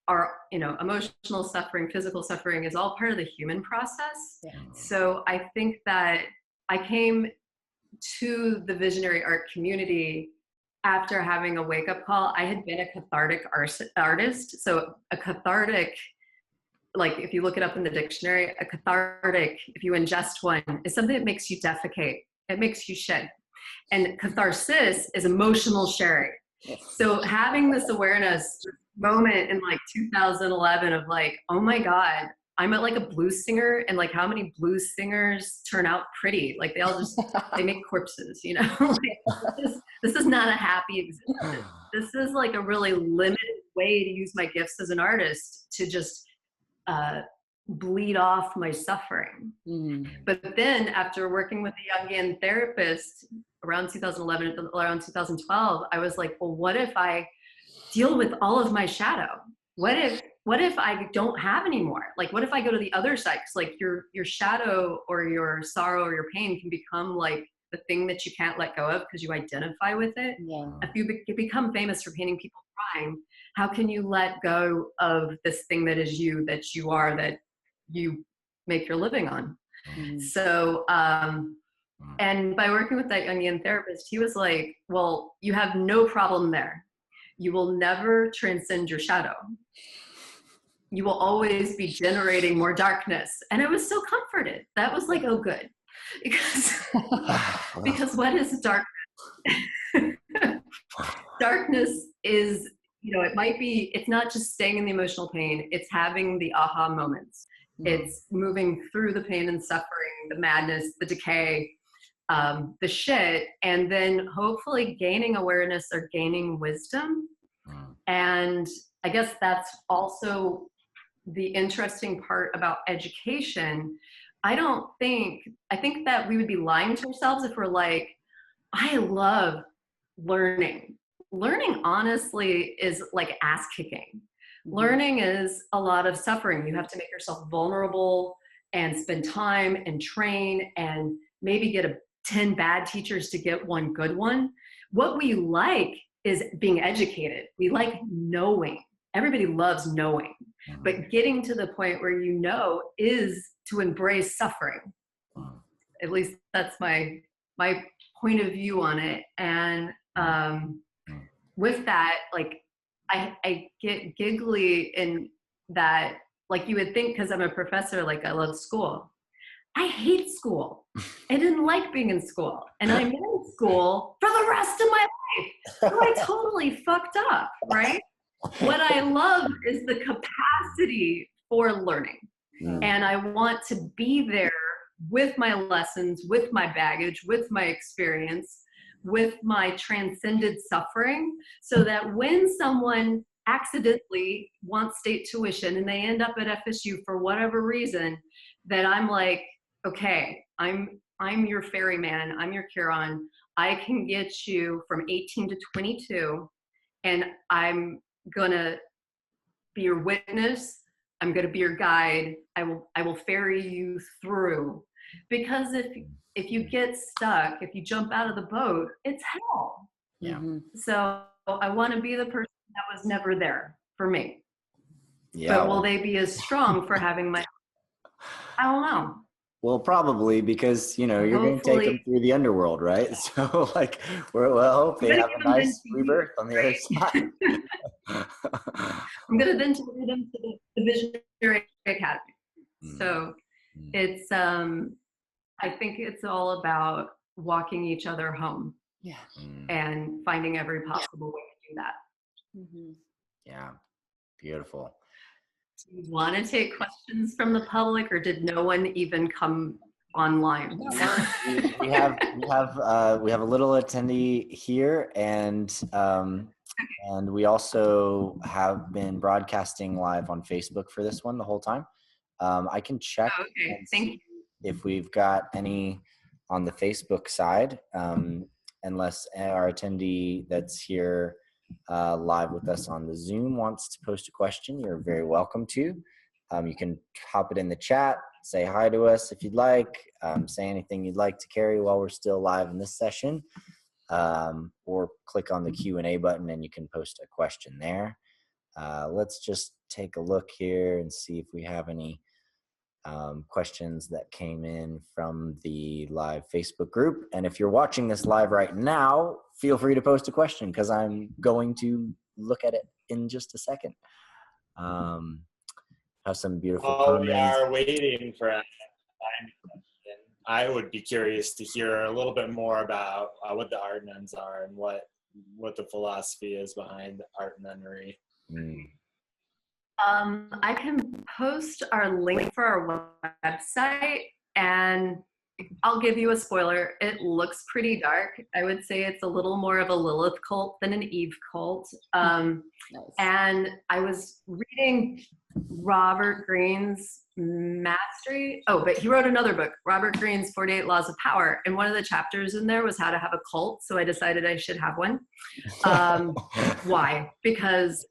are, you know, emotional suffering, physical suffering is all part of the human process. Yeah. So I think that I came to the visionary art community after having a wake-up call. I had been a cathartic artist. So a cathartic, like if you look it up in the dictionary, a cathartic, if you ingest one, is something that makes you defecate. It makes you shed. And catharsis is emotional sharing. So having this awareness moment in like 2011 of like, oh my God, I'm like a blues singer, and like how many blues singers turn out pretty? Like they all just, they make corpses, you know? Like, this is not a happy existence. This is like a really limited way to use my gifts as an artist to just bleed off my suffering. But then after working with a Jungian therapist around 2011, around 2012, I was like, well, what if I deal with all of my shadow? What if I don't have any more? Like, what if I go to the other side? 'Cause like your shadow or your sorrow or your pain can become like the thing that you can't let go of because you identify with it. Yeah. If you become famous for painting people crying, how can you let go of this thing that is you, that you are, that you make your living on? So, and by working with that Jungian therapist, he was like, well, you have no problem there. You will never transcend your shadow. You will always be generating more darkness. And I was so comforted. That was like, oh, good. Because what is darkness? Darkness is, you know, it might be, it's not just staying in the emotional pain. It's having the aha moments. It's moving through the pain and suffering, the madness, the decay, the shit, and then hopefully gaining awareness or gaining wisdom. And I guess that's also the interesting part about education. I think that we would be lying to ourselves if we're like, I love learning. Learning honestly is like ass kicking. Learning is a lot of suffering. You have to make yourself vulnerable and spend time and train and maybe get 10 bad teachers to get one good one. What we like is being educated. We like knowing. Everybody loves knowing. But getting to the point where you know is to embrace suffering. At least that's my point of view on it. And with that, like I get giggly in that, like you would think, because I'm a professor, like I love school. I hate school. I didn't like being in school. And I'm in school for the rest of my life. So I totally fucked up, right? What I love is the capacity for learning. And I want to be there with my lessons, with my baggage, with my experience, with my transcended suffering, so that when someone accidentally wants state tuition and they end up at FSU for whatever reason, that I'm like, okay, I'm your ferryman, I'm your Chiron. I can get you from 18 to 22, and I'm gonna be your witness. I'm gonna be your guide. I will ferry you through. Because if you get stuck, if you jump out of the boat, it's hell. Yeah. So I want to be the person that was never there for me. Yeah. But will they be as strong for having my? I don't know. Well, probably, because, you know, you're going to take them through the underworld, right? So, like, well, hope they have a nice rebirth on the other side. I'm going to then take them to the Visionary Academy. So it's, I think it's all about walking each other home. Yeah. And finding every possible way to do that. Yeah. Beautiful. Do you want to take questions from the public, or did no one even come online? We have a little attendee here, and we also have been broadcasting live on Facebook for this one the whole time. I can check Okay, and thank see you. if we've got any on the Facebook side, unless our attendee that's here live with us on the Zoom wants to post a question. You're very welcome to. You can hop it in the chat, say hi to us if you'd like, say anything you'd like to Carrie while we're still live in this session, or click on the Q&A button and you can post a question there. Let's just take a look here and see if we have any questions that came in from the live Facebook group. And if you're watching this live right now, feel free to post a question because I'm going to look at it in just a second. Have some beautiful comments. We are waiting for a I would be curious to hear a little bit more about what the art nuns are and what the philosophy is behind art nunnery. I can post our link for our website, and I'll give you a spoiler. It looks pretty dark. I would say it's a little more of a Lilith cult than an Eve cult. Nice. And I was reading Robert Greene's Mastery. Oh, but he wrote another book, Robert Greene's 48 Laws of Power. And one of the chapters in there was how to have a cult. So I decided I should have one. Why? Because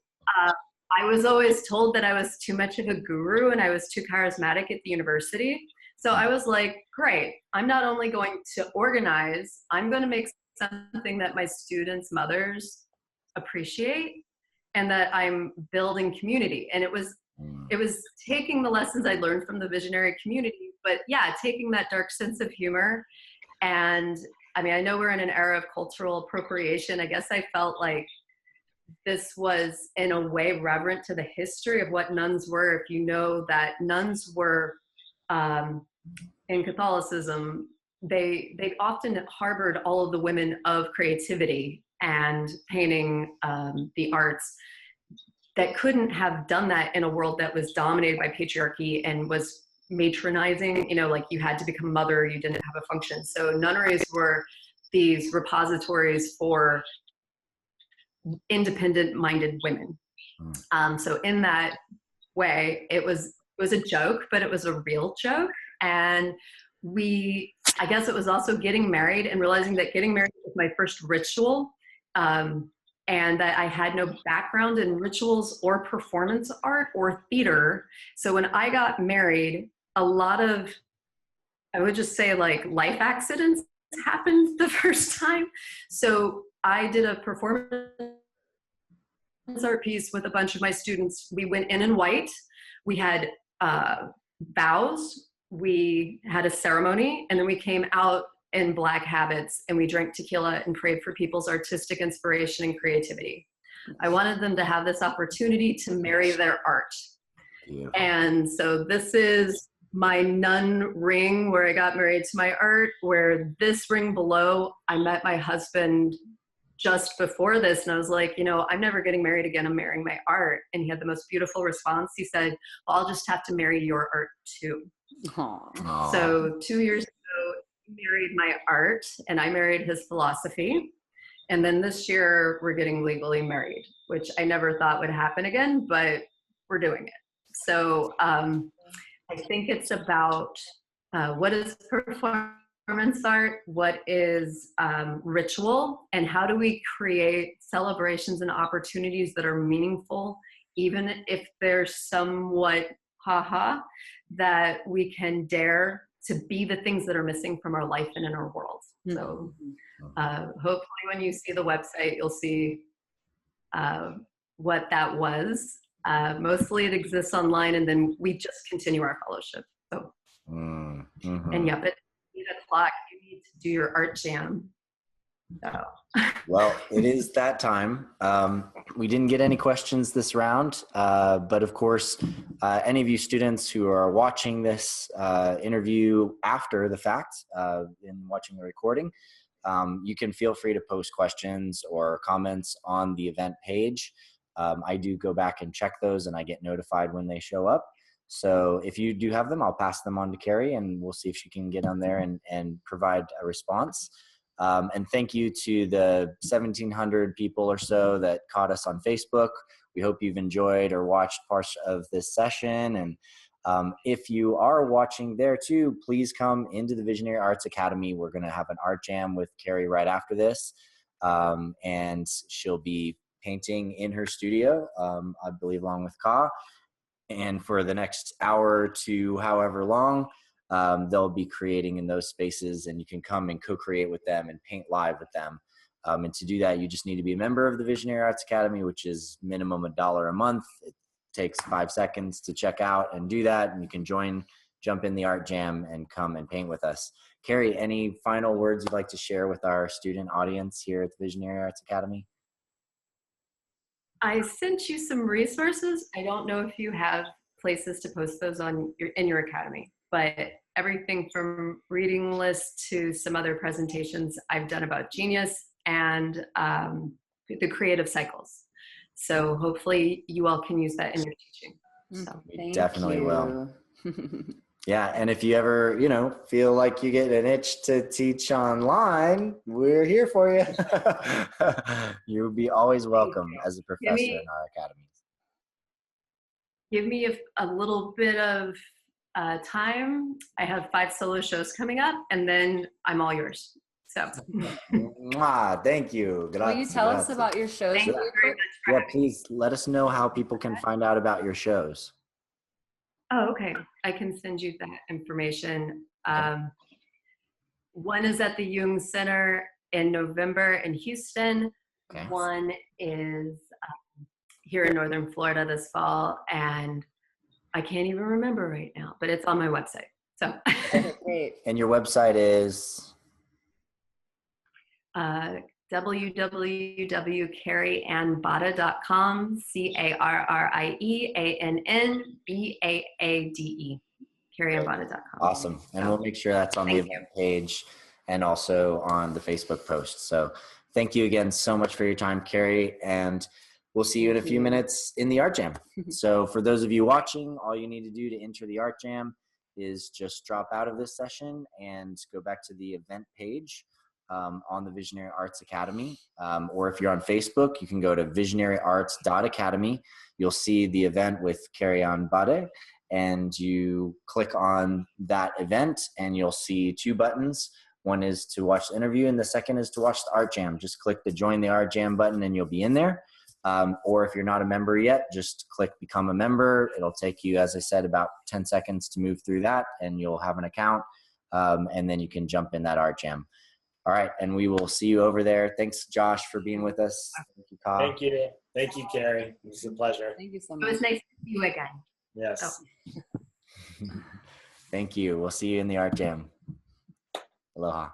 I was always told that I was too much of a guru and I was too charismatic at the university. So I was like, great, I'm not only going to organize, I'm going to make something that my students' mothers appreciate and that I'm building community. And it was taking the lessons I learned from the visionary community, but yeah, taking that dark sense of humor. And I mean, I know we're in an era of cultural appropriation. I guess I felt like this was in a way reverent to the history of what nuns were. If you know that nuns were, in Catholicism, they often harbored all of the women of creativity and painting, the arts, that couldn't have done that in a world that was dominated by patriarchy and was matronizing, you know, like you had to become a mother, you didn't have a function. So nunneries were these repositories for independent-minded women. So in that way, it was a joke, but it was a real joke. And I guess it was also getting married and realizing that getting married was my first ritual, and that I had no background in rituals or performance art or theater. So when I got married, a lot of, I would just say like life accidents happened the first time. So I did a performance art piece with a bunch of my students. We went in white. We had vows. We had a ceremony, and then we came out in black habits and we drank tequila and prayed for people's artistic inspiration and creativity. I wanted them to have this opportunity to marry their art. Yeah. And so this is my nun ring where I got married to my art, where this ring below, I met my husband just before this. And I was like, you know, I'm never getting married again. I'm marrying my art. And he had the most beautiful response. He said, well, I'll just have to marry your art too. Aww. So 2 years ago, he married my art and I married his philosophy. And then this year we're getting legally married, which I never thought would happen again, but we're doing it. So I think it's about what is performance art, what is ritual, and how do we create celebrations and opportunities that are meaningful, even if they're somewhat that we can dare to be the things that are missing from our life and in our world. So hopefully when you see the website, you'll see what that was. Mostly it exists online, and then we just continue our fellowship. So, and yeah, but at 8 o'clock, you need to do your art jam. So. Well, it is that time. We didn't get any questions this round, but of course, any of you students who are watching this interview after the fact and watching the recording, you can feel free to post questions or comments on the event page. I do go back and check those, and I get notified when they show up. So if you do have them, I'll pass them on to Carrie, and we'll see if she can get on there and provide a response. And thank you to the 1,700 people or so that caught us on Facebook. We hope you've enjoyed or watched parts of this session. And if you are watching there too, please come into the Visionary Arts Academy. We're going to have an art jam with Carrie right after this. And she'll be painting in her studio, I believe, along with Ka. And for the next hour to however long, they'll be creating in those spaces, and you can come and co-create with them and paint live with them. And to do that, you just need to be a member of the Visionary Arts Academy, which is minimum $1 a month. It takes 5 seconds to check out and do that, and you can jump in the art jam and come and paint with us. Carrie, any final words you'd like to share with our student audience here at the Visionary Arts Academy? I sent you some resources. I don't know if you have places to post those in your academy, but everything from reading lists to some other presentations I've done about Genius and the creative cycles. So hopefully you all can use that in your teaching. So we definitely will. Yeah, and if you ever, feel like you get an itch to teach online, we're here for you. You'll be always welcome as a professor in our academies. Give me a little bit of time. I have 5 solo shows coming up, and then I'm all yours. So. Thank you. Will you tell us about your shows? Thank you very much. Yeah, please let us know how people can find out about your shows. Oh, okay. I can send you that information. One is at the Jung Center in November in Houston. Okay. One is here in Northern Florida this fall, and I can't even remember right now, but it's on my website. So. Great. And your website is? www.carrieannbaade.com, CarrieAnnBaade, carrieannbaade.com. Awesome. And we'll make sure that's on the event page and also on the Facebook post. So thank you again so much for your time, Carrie, and we'll see you in a few minutes in the Art Jam. So for those of you watching, all you need to do to enter the Art Jam is just drop out of this session and go back to the event page on the Visionary Arts Academy. Or if you're on Facebook, you can go to visionaryarts.academy. You'll see the event with Carrie Ann Baade, and you click on that event and you'll see 2 buttons. One is to watch the interview and the second is to watch the Art Jam. Just click the Join the Art Jam button and you'll be in there. Or if you're not a member yet, just click Become a Member. It'll take you, as I said, about 10 seconds to move through that, and you'll have an account, and then you can jump in that Art Jam. All right, and we will see you over there. Thanks, Josh, for being with us. Thank you, Ka. Thank you. Thank you, Carrie. It was a pleasure. Thank you so much. It was nice to see you again. Yes. Oh. Thank you. We'll see you in the Art Jam. Aloha.